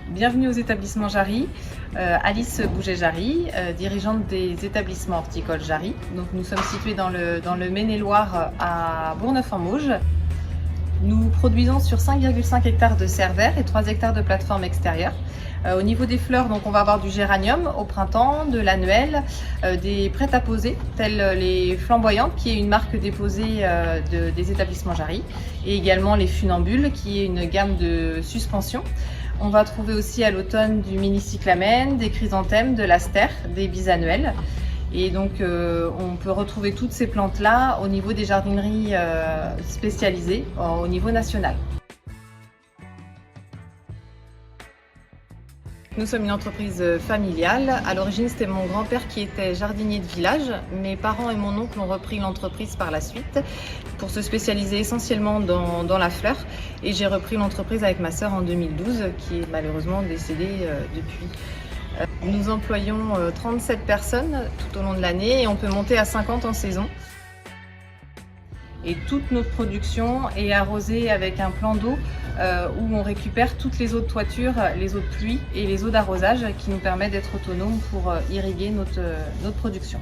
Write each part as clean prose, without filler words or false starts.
Bienvenue aux établissements Jarry. Alice Bouget-Jarry, dirigeante des établissements horticoles Jarry. Donc, nous sommes situés dans le Maine-et-Loire à Bourgneuf-en-Mauges. Nous produisons sur 5,5 hectares de serre vert et 3 hectares de plateforme extérieure. Au niveau des fleurs, donc on va avoir du géranium au printemps, de l'annuel, des prêt-à-poser tels les flamboyantes qui est une marque déposée des établissements Jarry, et également les funambules qui est une gamme de suspension. On va trouver aussi à l'automne du mini cyclamen, des chrysanthèmes, de l'astère, des bisannuels. Et donc on peut retrouver toutes ces plantes-là au niveau des jardineries spécialisées au niveau national. Nous sommes une entreprise familiale. À l'origine, c'était mon grand-père qui était jardinier de village. Mes parents et mon oncle ont repris l'entreprise par la suite pour se spécialiser essentiellement dans la fleur. Et j'ai repris l'entreprise avec ma sœur en 2012, qui est malheureusement décédée depuis. Nous employons 37 personnes tout au long de l'année et on peut monter à 50 en saison. Et toute notre production est arrosée avec un plan d'eau où on récupère toutes les eaux de toiture, les eaux de pluie et les eaux d'arrosage qui nous permettent d'être autonomes pour irriguer notre production.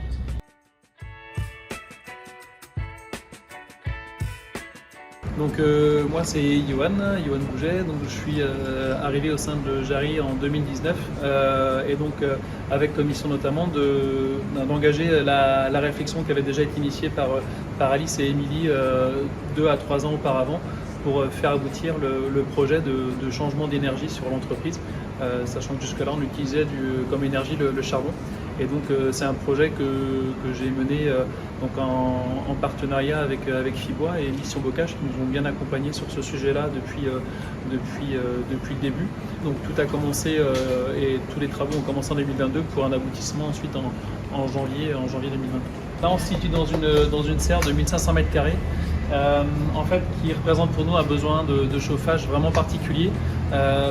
Donc moi c'est Johan Bouget, donc je suis arrivé au sein de Jarry en 2019 et donc avec comme mission notamment d'engager la réflexion qui avait déjà été initiée par Alice et Émilie 2 à 3 ans auparavant pour faire aboutir le projet de changement d'énergie sur l'entreprise, sachant que jusque-là on utilisait comme énergie le charbon. Et donc c'est un projet que j'ai mené donc en partenariat avec Fibois et Mission Bocage qui nous ont bien accompagnés sur ce sujet-là depuis le début. Donc tout a commencé et tous les travaux ont commencé en 2022 pour un aboutissement ensuite en janvier 2022. Là on se situe dans une serre de 1500 m². En fait, qui représente pour nous un besoin de chauffage vraiment particulier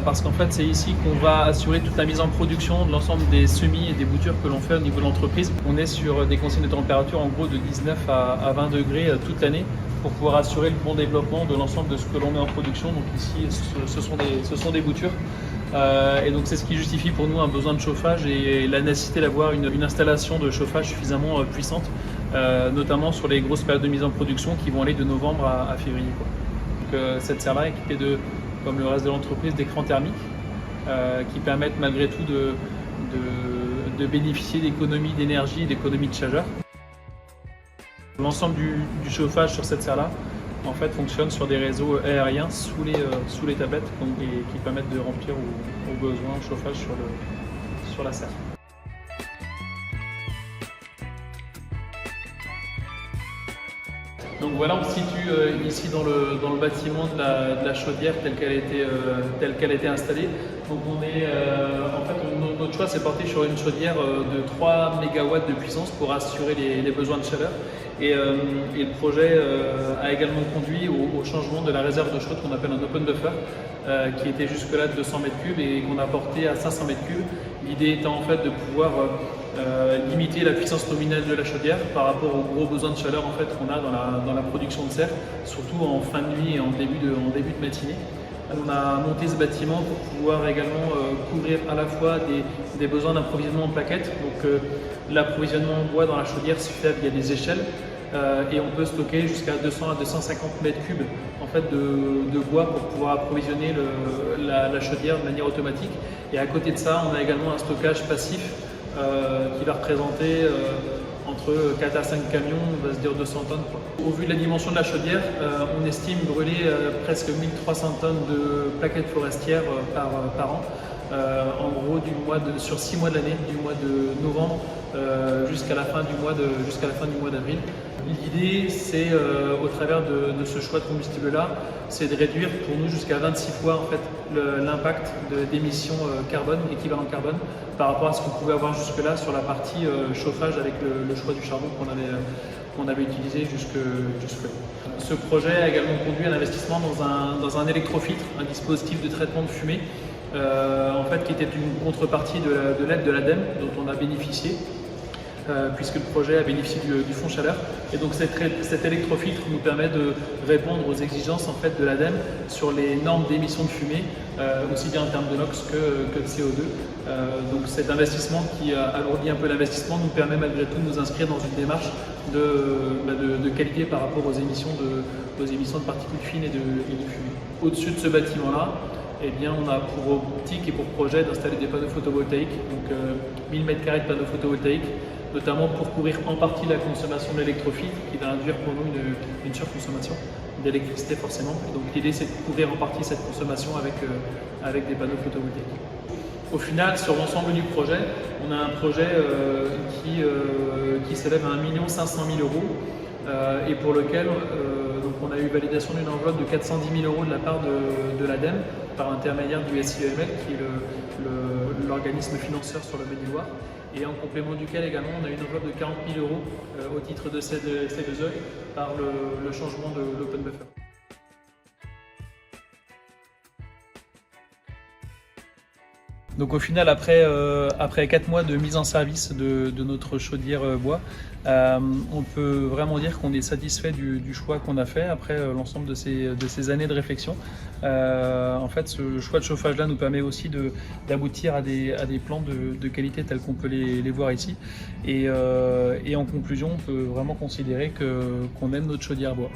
parce qu'en fait c'est ici qu'on va assurer toute la mise en production de l'ensemble des semis et des boutures que l'on fait au niveau de l'entreprise. On est sur des consignes de température en gros de 19 à 20 degrés toute l'année pour pouvoir assurer le bon développement de l'ensemble de ce que l'on met en production. Donc ici ce sont des boutures. Et donc c'est ce qui justifie pour nous un besoin de chauffage et la nécessité d'avoir une installation de chauffage suffisamment puissante, notamment sur les grosses périodes de mise en production qui vont aller de novembre à février. Donc, cette serre-là est équipée comme le reste de l'entreprise, d'écrans thermiques qui permettent malgré tout de bénéficier d'économies d'énergie et d'économies de chaleur. L'ensemble du chauffage sur cette serre-là en fait fonctionne sur des réseaux aériens sous les tablettes et qui permettent de remplir aux besoins de chauffage sur la serre. Donc voilà, on se situe ici dans le bâtiment de la chaudière telle qu'elle a été installée. Donc notre choix s'est porté sur une chaudière de 3 MW de puissance pour assurer les besoins de chaleur. Et le projet a également conduit au changement de la réserve de chaude qu'on appelle un open buffer, qui était jusque-là de 200 m³ et qu'on a porté à 500 m³. L'idée étant en fait de pouvoir limiter la puissance nominale de la chaudière par rapport aux gros besoins de chaleur en fait, qu'on a dans la production de serre, surtout en fin de nuit et en début de matinée. On a monté ce bâtiment pour pouvoir également couvrir à la fois des besoins d'approvisionnement en plaquettes. Donc l'approvisionnement en bois dans la chaudière se fait via des échelles et on peut stocker jusqu'à 200 à 250 m³ en fait, de bois pour pouvoir approvisionner la chaudière de manière automatique. Et à côté de ça, on a également un stockage passif qui va représenter entre 4 à 5 camions, on va se dire 200 tonnes. Au vu de la dimension de la chaudière, on estime brûler presque 1300 tonnes de plaquettes forestières par an. En gros, sur 6 mois de l'année, du mois de novembre jusqu'à la fin du mois d'avril. L'idée, c'est au travers de ce choix de combustible-là, c'est de réduire pour nous jusqu'à 26 fois en fait, l'impact d'émissions carbone, équivalent carbone, par rapport à ce qu'on pouvait avoir jusque-là sur la partie chauffage avec le choix du charbon qu'on avait utilisé jusque-là. Ce projet a également conduit à l'investissement dans un électrofiltre, un dispositif de traitement de fumée, en fait, qui était une contrepartie de l'aide de l'ADEME dont on a bénéficié. puisque le projet a bénéficié du fonds chaleur. Et donc cet électrofiltre nous permet de répondre aux exigences en fait, de l'ADEME sur les normes d'émissions de fumée, aussi bien en termes de NOx que de CO2. Donc cet investissement qui alourdit un peu l'investissement nous permet malgré tout de nous inscrire dans une démarche de qualité par rapport aux émissions de particules fines et de fumée. Au-dessus de ce bâtiment-là, eh bien, on a pour optique et pour projet d'installer des panneaux photovoltaïques, donc 1000 m² de panneaux photovoltaïques, notamment pour couvrir en partie la consommation de l'électrofiltre, qui va induire pour nous une surconsommation d'électricité forcément. Et donc l'idée c'est de couvrir en partie cette consommation avec des panneaux photovoltaïques. Au final, sur l'ensemble du projet, on a un projet qui s'élève à 1 500 000 € et pour lequel donc on a eu validation d'une enveloppe de 410 000 € de la part de l'ADEME par l'intermédiaire du SIEML qui est l'organisme financeur sur le Maine-et-Loire, et en complément duquel également on a une enveloppe de 40 000 € au titre de ces 2 œuvres par le changement de l'open buffer. Donc au final, après 4 mois de mise en service de notre chaudière bois, on peut vraiment dire qu'on est satisfait du choix qu'on a fait après l'ensemble de ces années de réflexion. En fait, ce choix de chauffage-là nous permet aussi d'aboutir à des plans de qualité tels qu'on peut les voir ici. Et en conclusion, on peut vraiment considérer qu'on aime notre chaudière bois.